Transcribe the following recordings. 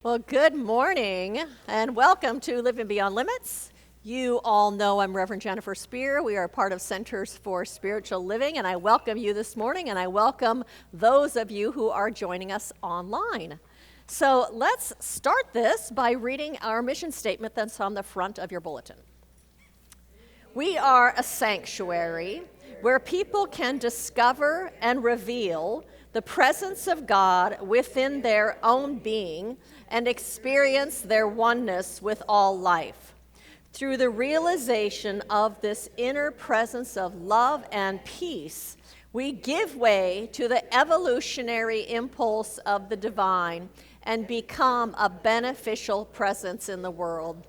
Well, good morning and welcome to Living Beyond Limits. You all know I'm Reverend Jennifer Spear. We are part of Centers for Spiritual Living, and I welcome you this morning, and I welcome those of you who are joining us online. So let's start this by reading our mission statement that's on the front of your bulletin. We are a sanctuary where people can discover and reveal the presence of God within their own being and experience their oneness with all life. Through the realization of this inner presence of love and peace, we give way to the evolutionary impulse of the divine and become a beneficial presence in the world.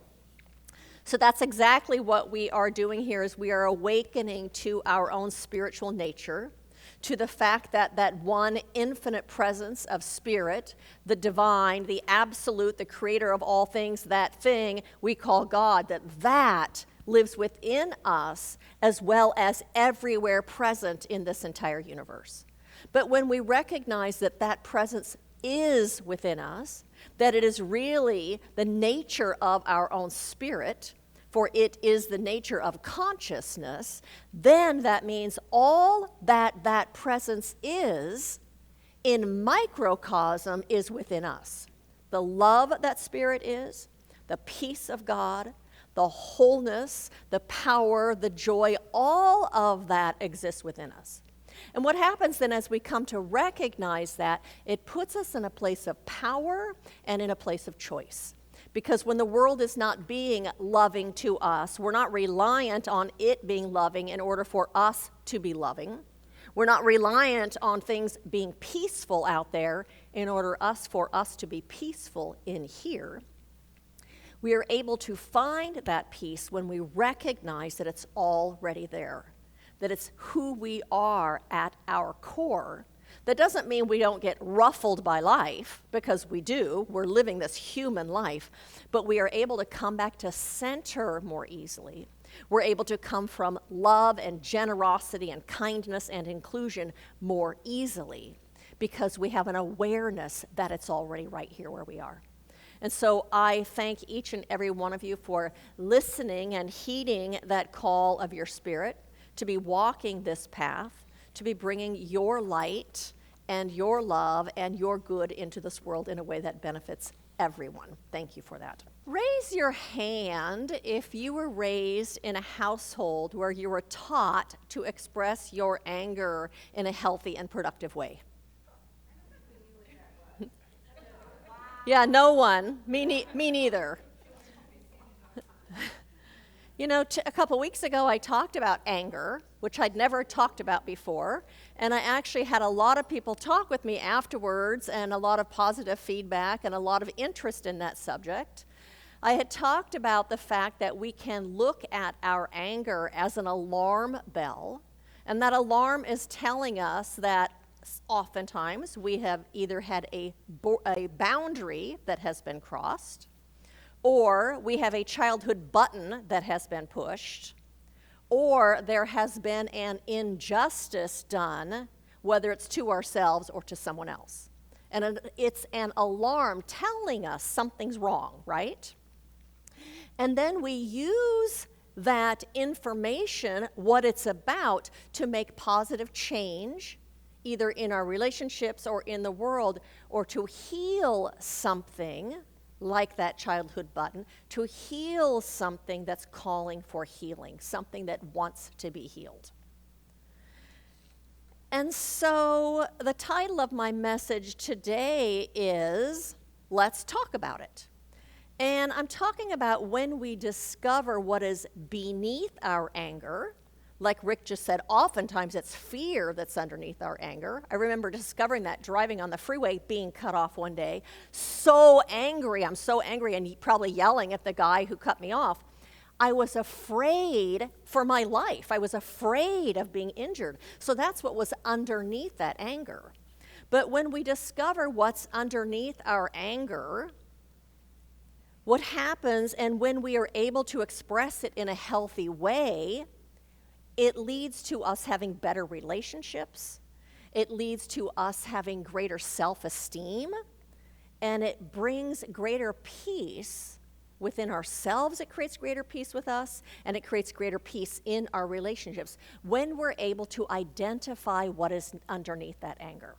So that's exactly what we are doing here, is we are awakening to our own spiritual nature, to the fact that that one infinite presence of spirit, the divine, the absolute, the creator of all things, that thing we call God, that lives within us as well as everywhere present in this entire universe. But when we recognize that that presence is within us, that it is really the nature of our own spirit, for it is the nature of consciousness, then that means all that presence is in microcosm is within us. The love that spirit is, the peace of God, the wholeness, the power, the joy, all of that exists within us. And what happens then as we come to recognize that, it puts us in a place of power and in a place of choice. Because when the world is not being loving to us, we're not reliant on it being loving in order for us to be loving. We're not reliant on things being peaceful out there in order for us to be peaceful in here. We are able to find that peace when we recognize that it's already there, that it's who we are at our core. That doesn't mean we don't get ruffled by life, because we do. We're living this human life, but we are able to come back to center more easily. We're able to come from love and generosity and kindness and inclusion more easily because we have an awareness that it's already right here where we are. And so I thank each and every one of you for listening and heeding that call of your spirit to be walking this path, to be bringing your light and your love and your good into this world in a way that benefits everyone. Thank you for that. Raise your hand if you were raised in a household where you were taught to express your anger in a healthy and productive way. Yeah, no one. Me neither. You know, a couple weeks ago, I talked about anger, which I'd never talked about before, and I actually had a lot of people talk with me afterwards and a lot of positive feedback and a lot of interest in that subject. I had talked about the fact that we can look at our anger as an alarm bell, and that alarm is telling us that oftentimes we have either had a boundary that has been crossed, or we have a childhood button that has been pushed, or there has been an injustice done, whether it's to ourselves or to someone else. And it's an alarm telling us something's wrong, right? And then we use that information, what it's about, to make positive change, either in our relationships or in the world, or to heal something like that childhood button, to heal something that's calling for healing, something that wants to be healed. And so the title of my message today is, Let's Talk About It. And I'm talking about when we discover what is beneath our anger. Like Rick just said, oftentimes it's fear that's underneath our anger. I remember discovering that driving on the freeway, being cut off one day. So angry, I'm so angry, and probably yelling at the guy who cut me off. I was afraid for my life. I was afraid of being injured. So that's what was underneath that anger. But when we discover what's underneath our anger, what happens, and when we are able to express it in a healthy way, it leads to us having better relationships. It leads to us having greater self-esteem. and it brings greater peace within ourselves. It creates greater peace with us, and it creates greater peace in our relationships when we're able to identify what is underneath that anger.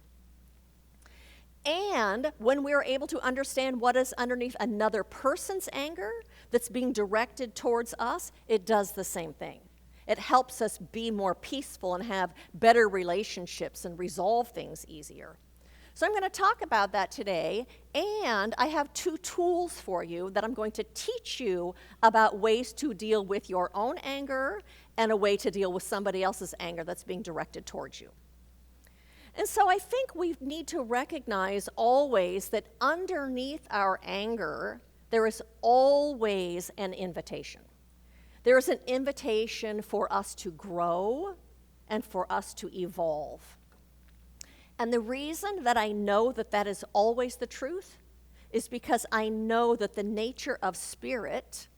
And when we're able to understand what is underneath another person's anger that's being directed towards us, it does the same thing. It helps us be more peaceful and have better relationships and resolve things easier. So I'm going to talk about that today, and I have 2 tools for you that I'm going to teach you about ways to deal with your own anger and a way to deal with somebody else's anger that's being directed towards you. And so I think we need to recognize always that underneath our anger, there is always an invitation. There is an invitation for us to grow and for us to evolve. And the reason that I know that that is always the truth is because I know that the nature of spirit,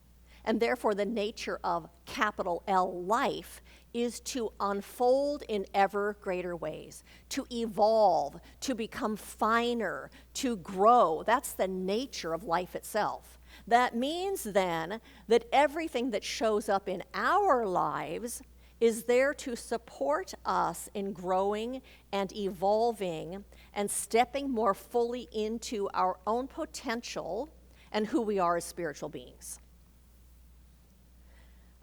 and therefore the nature of capital L life, is to unfold in ever greater ways, to evolve, to become finer, to grow. That's the nature of life itself. That means then that everything that shows up in our lives is there to support us in growing and evolving and stepping more fully into our own potential and who we are as spiritual beings.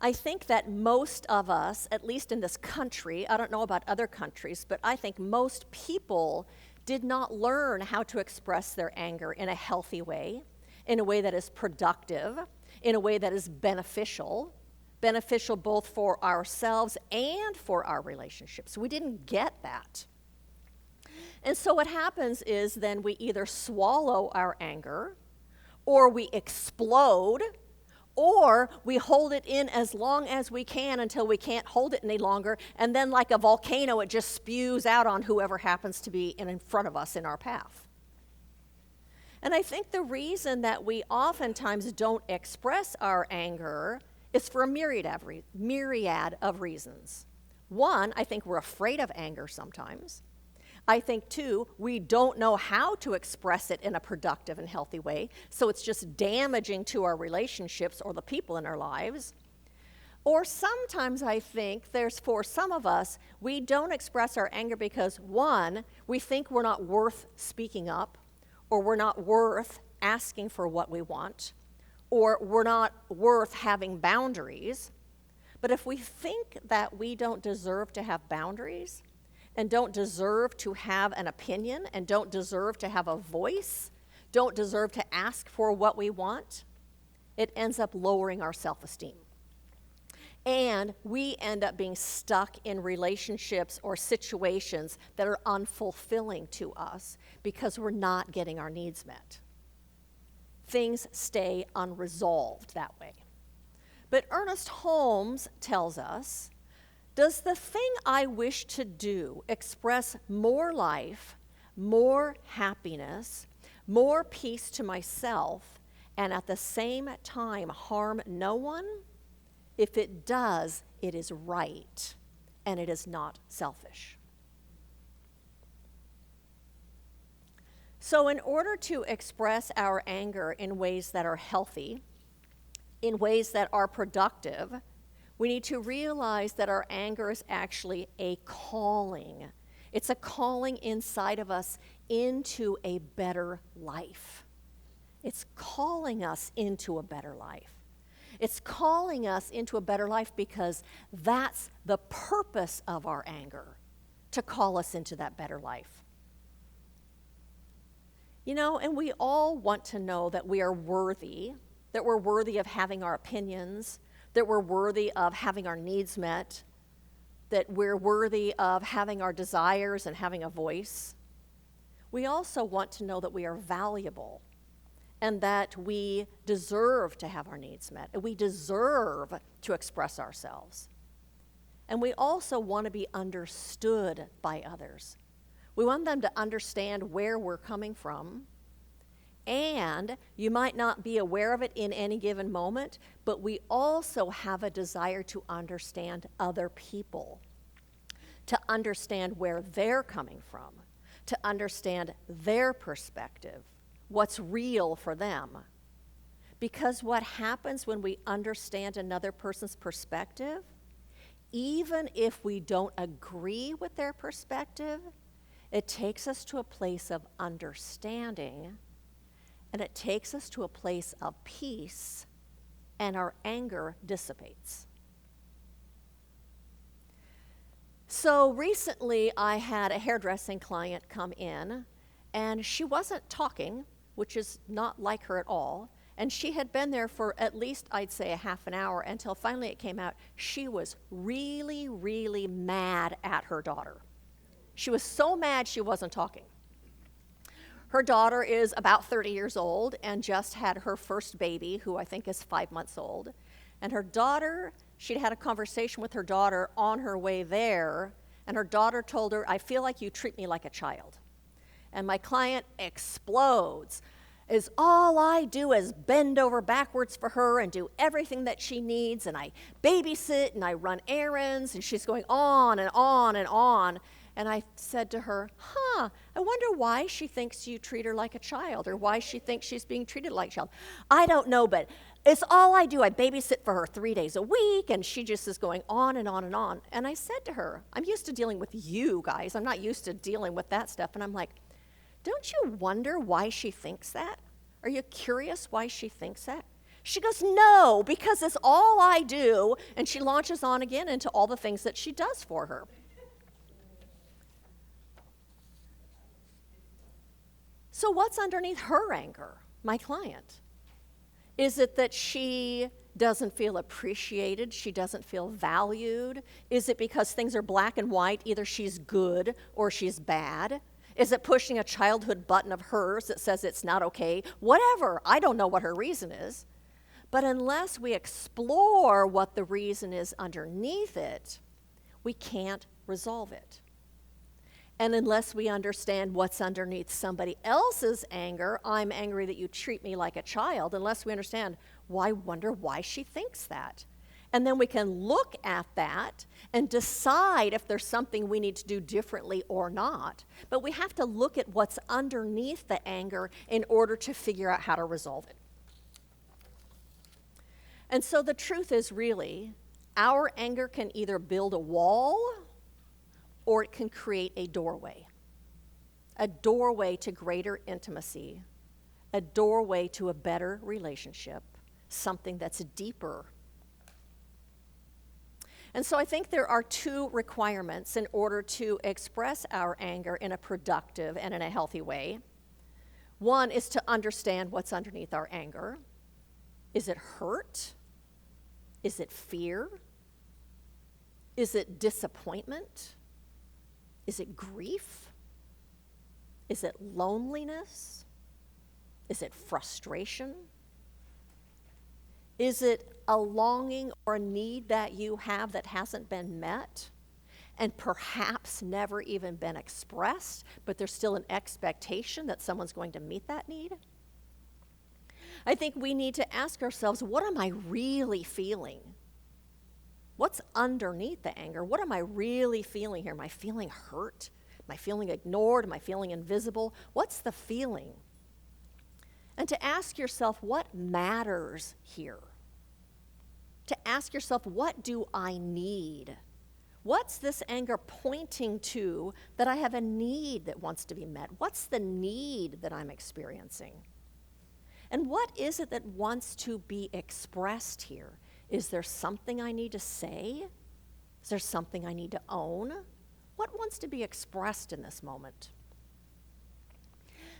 I think that most of us, at least in this country, I don't know about other countries, but I think most people did not learn how to express their anger in a healthy way, in a way that is productive, in a way that is beneficial both for ourselves and for our relationships. We didn't get that. And so what happens is then we either swallow our anger, or we explode, or we hold it in as long as we can until we can't hold it any longer, and then like a volcano, it just spews out on whoever happens to be in front of us in our path. And I think the reason that we oftentimes don't express our anger is for a myriad of reasons. One, I think we're afraid of anger sometimes. I think, 2, we don't know how to express it in a productive and healthy way, so it's just damaging to our relationships or the people in our lives. Or sometimes I think for some of us, we don't express our anger because, 1, we think we're not worth speaking up, or we're not worth asking for what we want, or we're not worth having boundaries. But if we think that we don't deserve to have boundaries, and don't deserve to have an opinion, and don't deserve to have a voice, don't deserve to ask for what we want, it ends up lowering our self-esteem. And we end up being stuck in relationships or situations that are unfulfilling to us because we're not getting our needs met. Things stay unresolved that way. But Ernest Holmes tells us, does the thing I wish to do express more life, more happiness, more peace to myself, and at the same time harm no one? If it does, it is right, and it is not selfish. So in order to express our anger in ways that are healthy, in ways that are productive, we need to realize that our anger is actually a calling. It's a calling inside of us into a better life. It's calling us into a better life. It's calling us into a better life because that's the purpose of our anger, to call us into that better life. You know, and we all want to know that we are worthy, that we're worthy of having our opinions, that we're worthy of having our needs met, that we're worthy of having our desires and having a voice. We also want to know that we are valuable and that we deserve to have our needs met, and we deserve to express ourselves. And we also want to be understood by others. We want them to understand where we're coming from. And you might not be aware of it in any given moment, but we also have a desire to understand other people, to understand where they're coming from, to understand their perspective. what's real for them. Because what happens when we understand another person's perspective, even if we don't agree with their perspective, it takes us to a place of understanding, and it takes us to a place of peace, and our anger dissipates. So recently I had a hairdressing client come in, and she wasn't talking, which is not like her at all. And she had been there for at least, I'd say, a half an hour until finally it came out. She was really, really mad at her daughter. She was so mad she wasn't talking. Her daughter is about 30 years old and just had her first baby, who I think is 5 months old. And her daughter, she'd had a conversation with her daughter on her way there, and her daughter told her, "I feel like you treat me like a child." And my client explodes. Is all I do is bend over backwards for her and do everything that she needs, and I babysit and I run errands, and she's going on and on and on. And I said to her, I wonder why she thinks you treat her like a child, or why she thinks she's being treated like a child. I don't know, but it's all I do. I babysit for her 3 days a week, and she just is going on and on and on. And I said to her, I'm used to dealing with you guys. I'm not used to dealing with that stuff. And I'm like, don't you wonder why she thinks that? Are you curious why she thinks that? She goes, no, because it's all I do. And she launches on again into all the things that she does for her. So what's underneath her anger, my client? Is it that she doesn't feel appreciated? She doesn't feel valued? Is it because things are black and white? Either she's good or she's bad? Is it pushing a childhood button of hers that says it's not okay? Whatever. I don't know what her reason is. But unless we explore what the reason is underneath it, we can't resolve it. And unless we understand what's underneath somebody else's anger, I'm angry that you treat me like a child, unless we understand, I wonder why she thinks that. And then we can look at that and decide if there's something we need to do differently or not. But we have to look at what's underneath the anger in order to figure out how to resolve it. And so the truth is really, our anger can either build a wall or it can create a doorway to greater intimacy, a doorway to a better relationship, something that's deeper. And so I think there are two requirements in order to express our anger in a productive and in a healthy way. One is to understand what's underneath our anger. Is it hurt? Is it fear? Is it disappointment? Is it grief? Is it loneliness? Is it frustration? Is it a longing or a need that you have that hasn't been met and perhaps never even been expressed, but there's still an expectation that someone's going to meet that need? I think we need to ask ourselves, what am I really feeling? What's underneath the anger? What am I really feeling here? Am I feeling hurt? Am I feeling ignored? Am I feeling invisible? What's the feeling? And to ask yourself, what matters here? To ask yourself, what do I need? What's this anger pointing to that I have a need that wants to be met? What's the need that I'm experiencing? And what is it that wants to be expressed here? Is there something I need to say? Is there something I need to own? What wants to be expressed in this moment?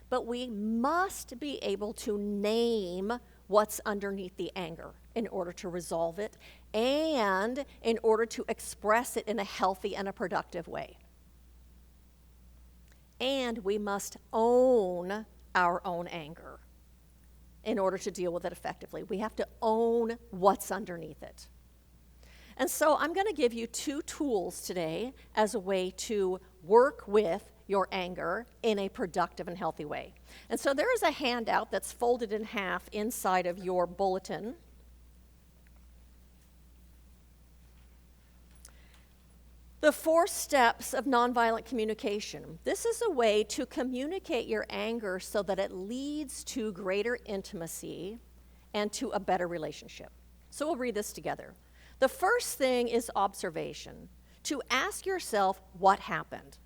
But we must be able to name what's underneath the anger in order to resolve it and in order to express it in a healthy and a productive way. And we must own our own anger in order to deal with it effectively. We have to own what's underneath it. And so I'm going to give you 2 tools today as a way to work with your anger in a productive and healthy way. And so there is a handout that's folded in half inside of your bulletin. The 4 steps of nonviolent communication. This is a way to communicate your anger so that it leads to greater intimacy and to a better relationship. So we'll read this together. The first thing is observation. To ask yourself what happened.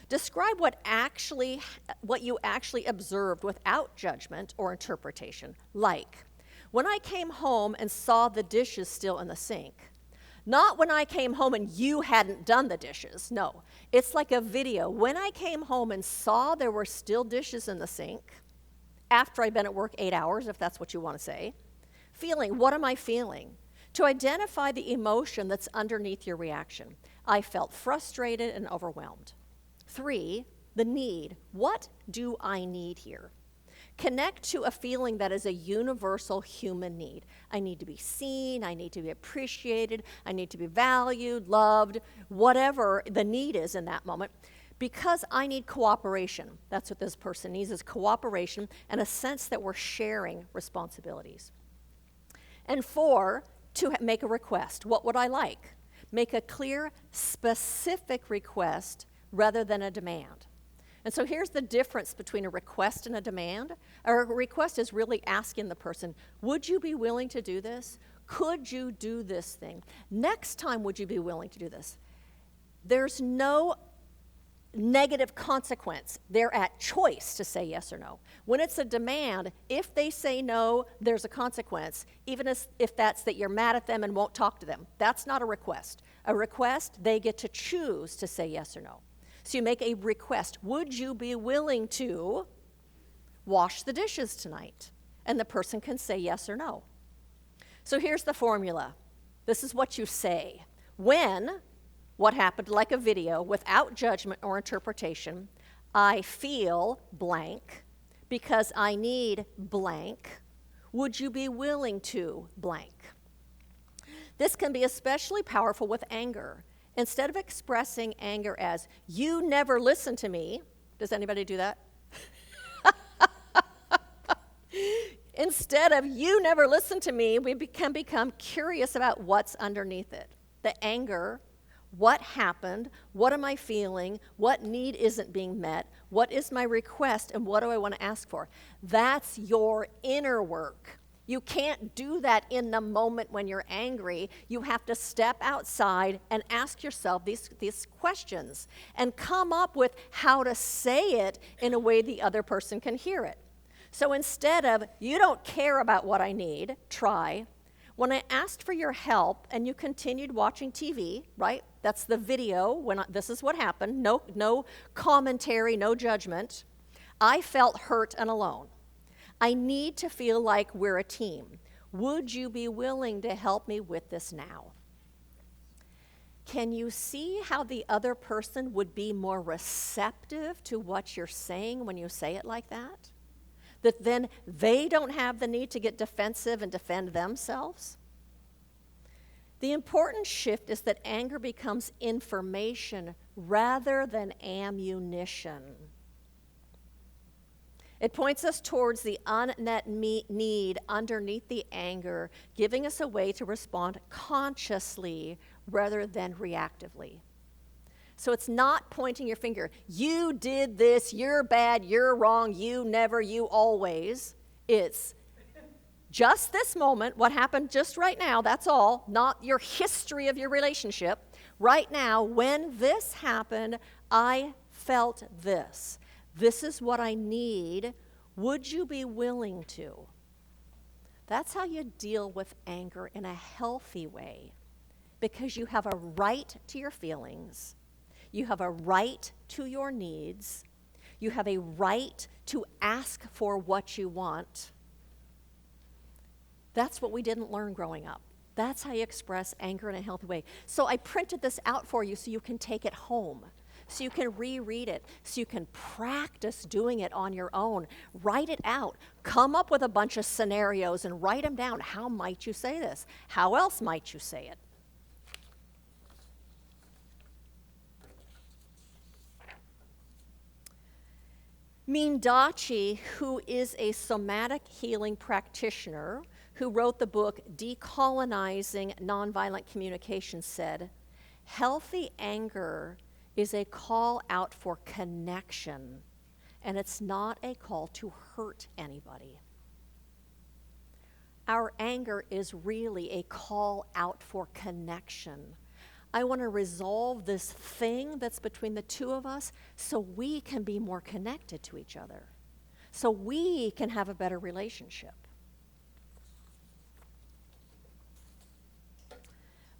Describe what you actually observed without judgment or interpretation. Like, when I came home and saw the dishes still in the sink. Not when I came home and you hadn't done the dishes. No, it's like a video. When I came home and saw there were still dishes in the sink, after I'd been at work 8 hours, if that's what you want to say. Feeling, what am I feeling? To identify the emotion that's underneath your reaction. I felt frustrated and overwhelmed. 3, the need. What do I need here? Connect to a feeling that is a universal human need. I need to be seen, I need to be appreciated, I need to be valued, loved, whatever the need is in that moment, because I need cooperation. That's what this person needs, is cooperation and a sense that we're sharing responsibilities. And 4, to make a request. What would I like? Make a clear, specific request rather than a demand. And so here's the difference between a request and a demand. A request is really asking the person, would you be willing to do this? Could you do this thing? Next time, would you be willing to do this? There's no negative consequence. They're at choice to say yes or no. When it's a demand, if they say no, there's a consequence, even if that's that you're mad at them and won't talk to them. That's not a request. A request, they get to choose to say yes or no. So you make a request. Would you be willing to wash the dishes tonight? And the person can say yes or no. So here's the formula. This is what you say. When, what happened, like a video, without judgment or interpretation, I feel blank because I need blank. Would you be willing to blank? This can be especially powerful with anger. Instead of expressing anger as, you never listen to me, does anybody do that? Instead of, you never listen to me, we can become curious about what's underneath it. The anger, what happened, what am I feeling, what need isn't being met, what is my request, and what do I want to ask for? That's your inner work. You can't do that in the moment when you're angry. You have to step outside and ask yourself these questions and come up with how to say it in a way the other person can hear it. So instead of, you don't care about what I need, try, when I asked for your help and you continued watching TV, right? That's the video, this is what happened, no commentary, no judgment. I felt hurt and alone. I need to feel like we're a team. Would you be willing to help me with this now? Can you see how the other person would be more receptive to what you're saying when you say it like that? That then they don't have the need to get defensive and defend themselves? The important shift is that anger becomes information rather than ammunition. It points us towards the unmet need underneath the anger, giving us a way to respond consciously rather than reactively. So it's not pointing your finger. You did this, you're bad, you're wrong, you never, you always. It's just this moment, what happened just right now, that's all, not your history of your relationship. Right now, when this happened, I felt this. This is what I need. Would you be willing to? That's how you deal with anger in a healthy way, because you have a right to your feelings. You have a right to your needs. You have a right to ask for what you want. That's what we didn't learn growing up. That's how you express anger in a healthy way. So I printed this out for you so you can take it home, so you can reread it, so you can practice doing it on your own. Write it out. Come up with a bunch of scenarios and write them down. How might you say this? How else might you say it? Mindachi, who is a somatic healing practitioner who wrote the book Decolonizing Nonviolent Communication, said, Healthy anger is a call out for connection, and it's not a call to hurt anybody. Our anger is really a call out for connection. I want to resolve this thing that's between the two of us so we can be more connected to each other, so we can have a better relationship.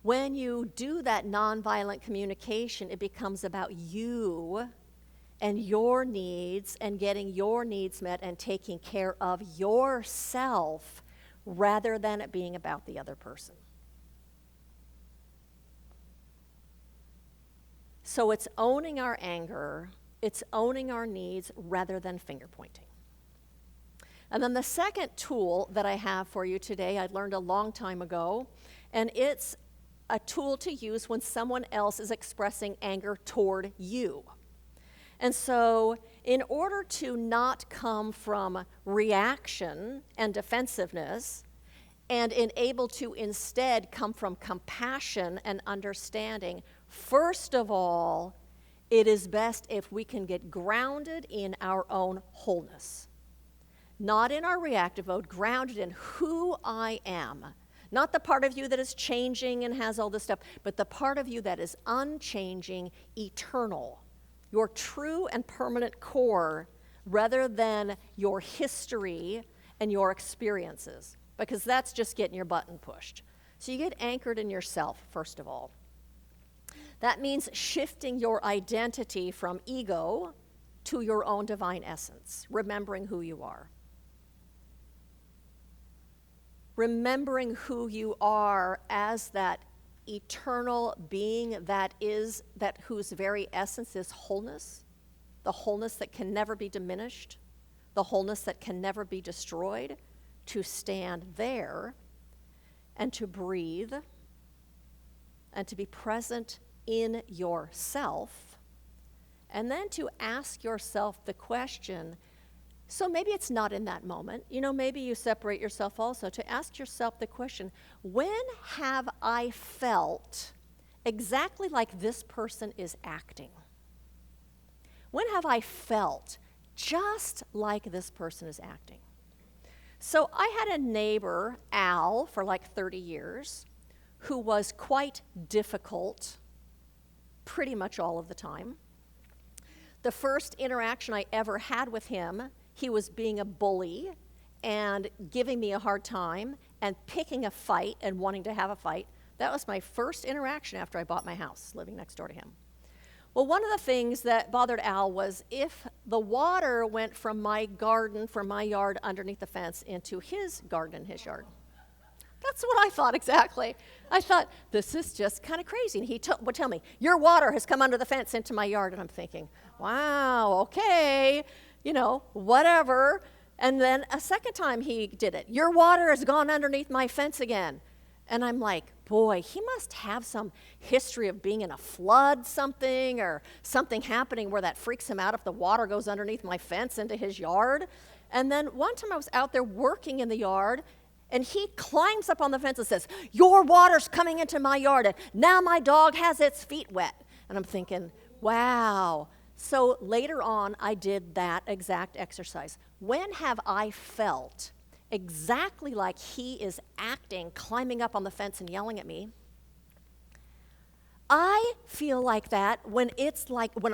When you do that nonviolent communication, it becomes about you and your needs and getting your needs met and taking care of yourself rather than it being about the other person. So it's owning our anger, it's owning our needs rather than finger pointing. And then the second tool that I have for you today, I learned a long time ago, and it's a tool to use when someone else is expressing anger toward you. And so in order to not come from reaction and defensiveness, and able to instead come from compassion and understanding, first of all, it is best if we can get grounded in our own wholeness. Not in our reactive mode, grounded in who I am. Not the part of you that is changing and has all this stuff, but the part of you that is unchanging, eternal. Your true and permanent core, rather than your history and your experiences, because that's just getting your button pushed. So you get anchored in yourself, first of all. That means shifting your identity from ego to your own divine essence, remembering who you are. Remembering who you are as that eternal being that whose very essence is wholeness, the wholeness that can never be diminished, the wholeness that can never be destroyed, to stand there and to breathe and to be present in yourself, and then to ask yourself the question, so maybe it's not in that moment, maybe you separate yourself also, to ask yourself the question, when have I felt exactly like this person is acting? When have I felt just like this person is acting? So I had a neighbor, Al, for like 30 years, who was quite difficult pretty much all of the time. The first interaction I ever had with him, he was being a bully and giving me a hard time and picking a fight and wanting to have a fight. That was my first interaction after I bought my house, living next door to him. Well, one of the things that bothered Al was if the water went from my garden, from my yard underneath the fence into his garden and his yard. That's what I thought exactly. I thought, this is just kind of crazy. And he would tell me, your water has come under the fence into my yard. And I'm thinking, wow, okay, whatever. And then a second time he did it. Your water has gone underneath my fence again. And I'm like, boy, he must have some history of being in a flood something or something happening where that freaks him out if the water goes underneath my fence into his yard. And then one time I was out there working in the yard, and he climbs up on the fence and says, your water's coming into my yard, and now my dog has its feet wet. And I'm thinking, wow. So later on, I did that exact exercise. When have I felt exactly like he is acting, climbing up on the fence and yelling at me? I feel like that when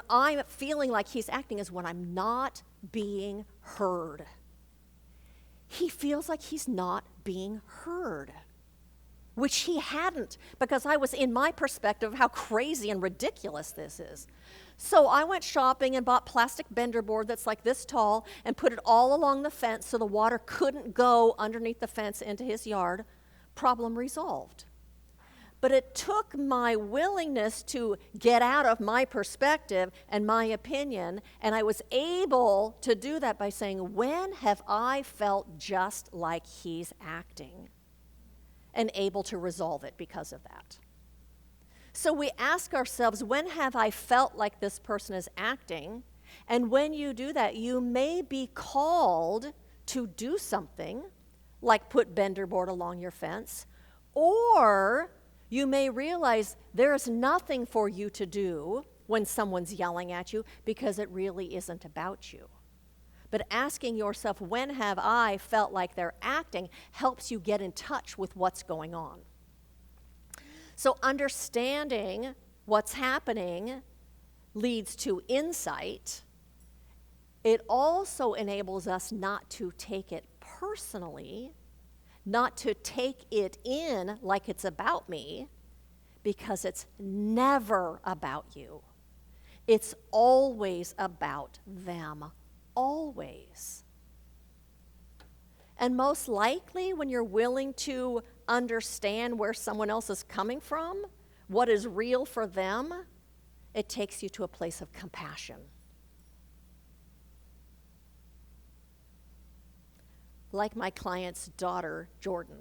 I'm feeling like he's acting is when I'm not being heard. He feels like he's not being heard, which he hadn't, because I was in my perspective of how crazy and ridiculous this is. So I went shopping and bought plastic bender board that's like this tall and put it all along the fence so the water couldn't go underneath the fence into his yard. Problem resolved. But it took my willingness to get out of my perspective and my opinion, and I was able to do that by saying, when have I felt just like he's acting? And able to resolve it because of that. So we ask ourselves, when have I felt like this person is acting? And when you do that, you may be called to do something, like put bender board along your fence, or You may realize there is nothing for you to do when someone's yelling at you because it really isn't about you. But asking yourself, when have I felt like they're acting, helps you get in touch with what's going on. So understanding what's happening leads to insight. It also enables us not to take it personally, not to take it in like it's about me, because it's never about you. It's always about them, always. And most likely, when you're willing to understand where someone else is coming from, what is real for them, it takes you to a place of compassion. Like my client's daughter, Jordan.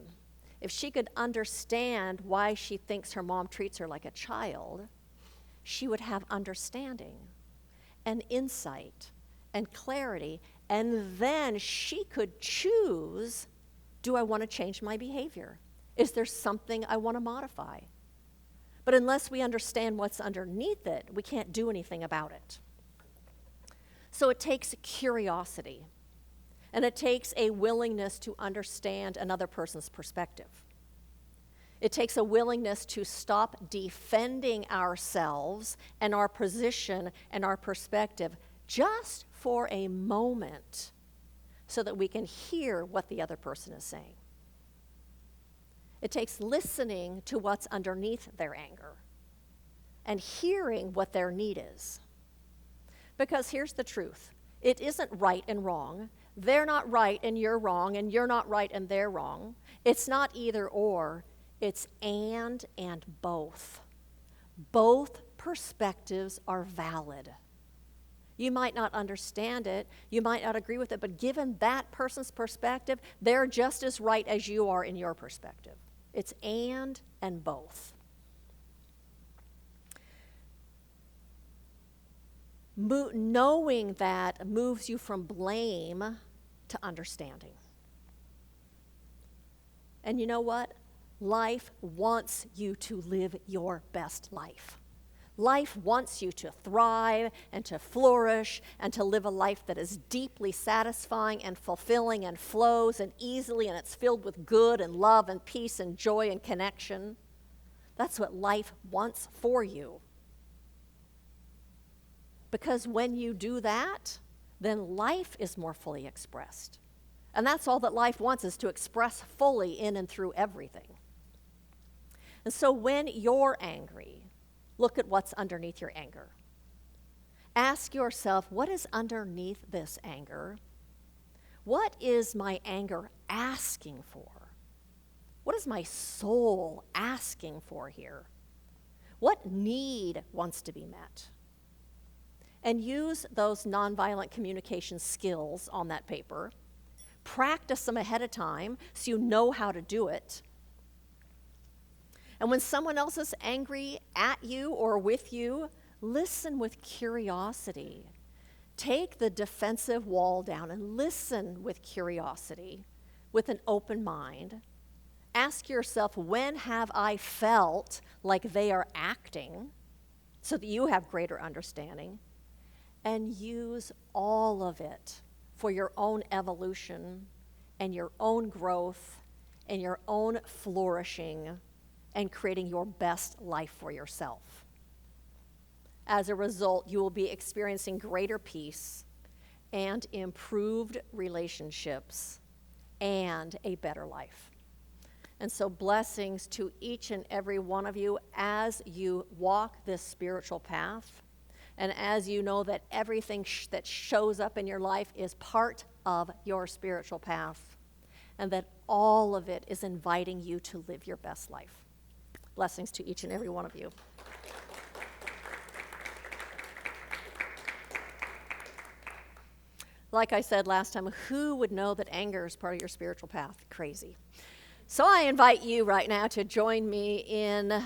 If she could understand why she thinks her mom treats her like a child, she would have understanding and insight and clarity, and then she could choose, do I want to change my behavior? Is there something I want to modify? But unless we understand what's underneath it, we can't do anything about it. So it takes curiosity. And it takes a willingness to understand another person's perspective. It takes a willingness to stop defending ourselves and our position and our perspective just for a moment so that we can hear what the other person is saying. It takes listening to what's underneath their anger and hearing what their need is. Because here's the truth. It isn't right and wrong. They're not right and you're wrong, and you're not right and they're wrong. It's not either or, it's and both. Both perspectives are valid. You might not understand it, you might not agree with it, but given that person's perspective, they're just as right as you are in your perspective. It's and both. Knowing that moves you from blame to understanding. And you know what? Life wants you to live your best life. Life wants you to thrive and to flourish and to live a life that is deeply satisfying and fulfilling and flows and easily, and it's filled with good and love and peace and joy and connection. That's what life wants for you. Because when you do that, then life is more fully expressed. And that's all that life wants, is to express fully in and through everything. And so when you're angry, look at what's underneath your anger. Ask yourself, what is underneath this anger? What is my anger asking for? What is my soul asking for here? What need wants to be met? And use those nonviolent communication skills on that paper. Practice them ahead of time so you know how to do it. And when someone else is angry at you or with you, listen with curiosity. Take the defensive wall down and listen with curiosity, with an open mind. Ask yourself, when have I felt like they are acting, so that you have greater understanding? And use all of it for your own evolution and your own growth and your own flourishing and creating your best life for yourself. As a result, you will be experiencing greater peace and improved relationships and a better life. And so blessings to each and every one of you as you walk this spiritual path. And as you know that everything that shows up in your life is part of your spiritual path, and that all of it is inviting you to live your best life. Blessings to each and every one of you. Like I said last time, who would know that anger is part of your spiritual path? Crazy. So I invite you right now to join me in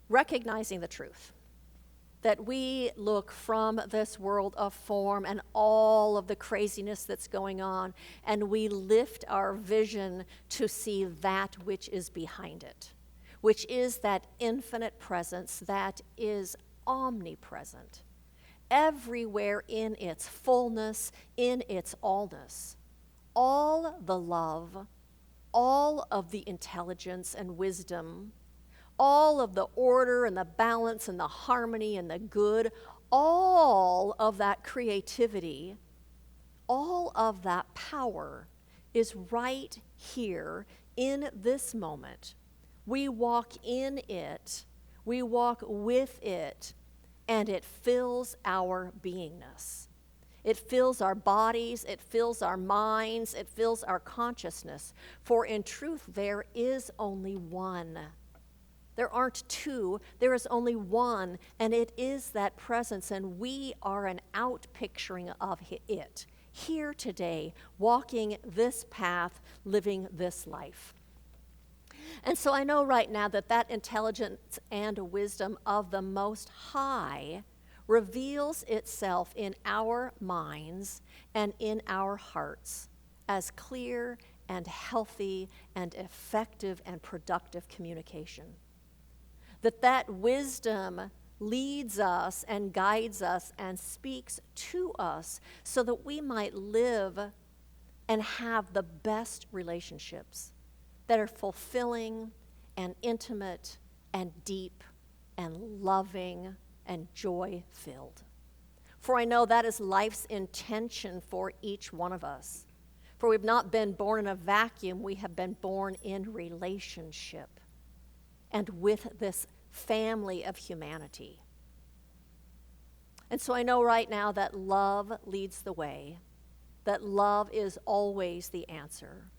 recognizing the truth that we look from this world of form and all of the craziness that's going on, and we lift our vision to see that which is behind it, which is that infinite presence that is omnipresent, everywhere in its fullness, in its allness. All the love, all of the intelligence and wisdom, all of the order and the balance and the harmony and the good, all of that creativity, all of that power is right here in this moment. We walk in it, we walk with it, and it fills our beingness. It fills our bodies, it fills our minds, it fills our consciousness. For in truth, there is only one. There aren't two, there is only one, and it is that presence, and we are an outpicturing of it, here today, walking this path, living this life. And so I know right now that that intelligence and wisdom of the Most High reveals itself in our minds and in our hearts as clear and healthy and effective and productive communication. That wisdom leads us and guides us and speaks to us so that we might live and have the best relationships that are fulfilling and intimate and deep and loving and joy-filled. For I know that is life's intention for each one of us. For we've not been born in a vacuum, we have been born in relationship and with this family of humanity. And so I know right now that love leads the way, that love is always the answer,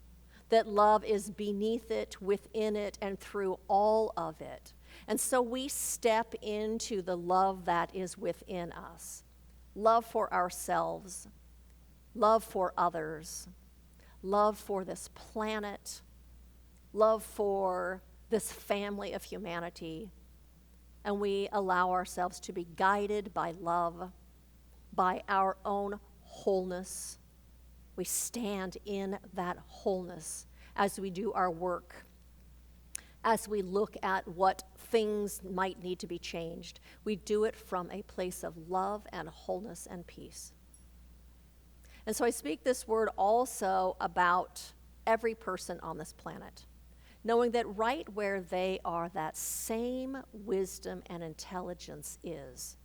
that love is beneath it, within it, and through all of it. And so we step into the love that is within us. Love for ourselves, love for others, love for this planet, love for this family of humanity. And we allow ourselves to be guided by love, by our own wholeness. We stand in that wholeness as we do our work, as we look at what things might need to be changed. We do it from a place of love and wholeness and peace. And so I speak this word also about every person on this planet, knowing that right where they are, that same wisdom and intelligence is.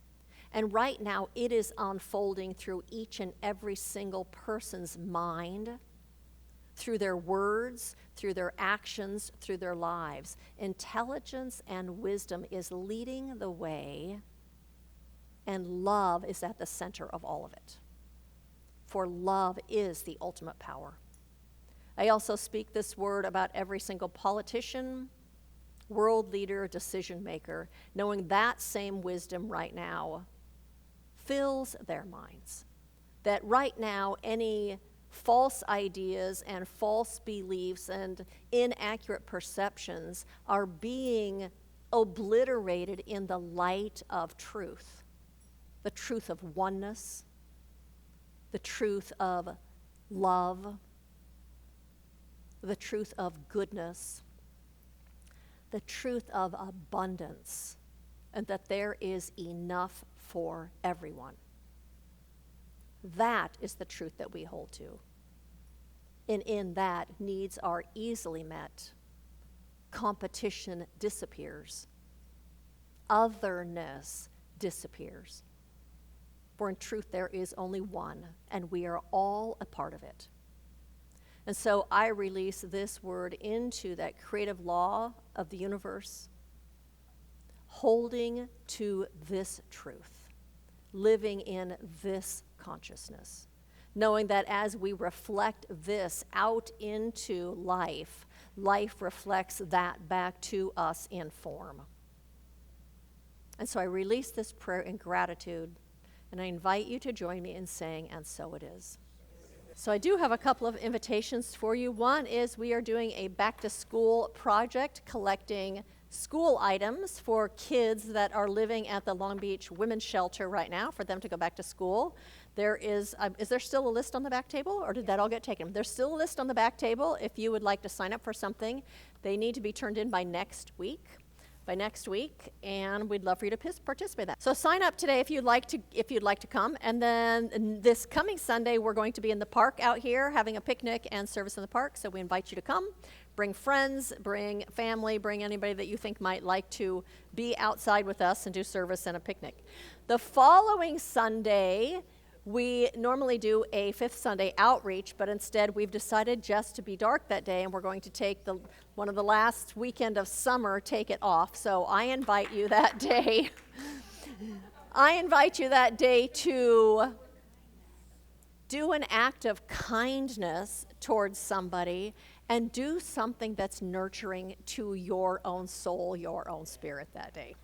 And right now, it is unfolding through each and every single person's mind, through their words, through their actions, through their lives. Intelligence and wisdom is leading the way, and love is at the center of all of it. For love is the ultimate power. I also speak this word about every single politician, world leader, decision maker, knowing that same wisdom right now fills their minds. That right now, any false ideas and false beliefs and inaccurate perceptions are being obliterated in the light of truth. The truth of oneness, the truth of love, the truth of goodness, the truth of abundance, and that there is enough for everyone. That is the truth that we hold to. And in that, needs are easily met. Competition disappears. Otherness disappears. For in truth, there is only one, and we are all a part of it. And so I release this word into that creative law of the universe, holding to this truth, living in this consciousness, knowing that as we reflect this out into life, life reflects that back to us in form. And so I release this prayer in gratitude, and I invite you to join me in saying, "And so it is." So I do have a couple of invitations for you. One is we are doing a back-to-school project collecting school items for kids that are living at the Long Beach Women's Shelter right now for them to go back to school. There is there still a list on the back table, or did that all get taken? There's still a list on the back table if you would like to sign up for something. They need to be turned in by next week. And we'd love for you to participate in that. So sign up today if you'd like to come. And then this coming Sunday, we're going to be in the park out here having a picnic and service in the park. So we invite you to come. Bring friends, bring family, bring anybody that you think might like to be outside with us and do service and a picnic. The following Sunday, we normally do a Fifth Sunday outreach, but instead we've decided just to be dark that day, and we're going to take one of the last weekend of summer, take it off. So I invite you that day. To do an act of kindness towards somebody and do something that's nurturing to your own soul, your own spirit that day.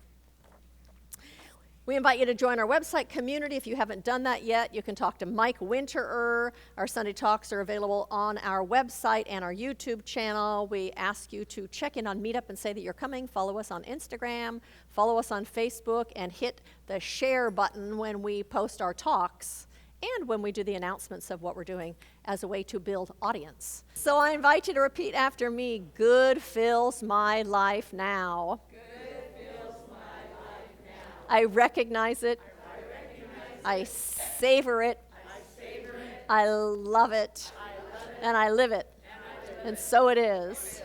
We invite you to join our website community. If you haven't done that yet, you can talk to Mike Winterer. Our Sunday Talks are available on our website and our YouTube channel. We ask you to check in on Meetup and say that you're coming. Follow us on Instagram, follow us on Facebook, and hit the share button when we post our talks and when we do the announcements of what we're doing as a way to build audience. So I invite you to repeat after me, good fills my life now. I recognize it. I savor it. I love it. And I live it. And so it is.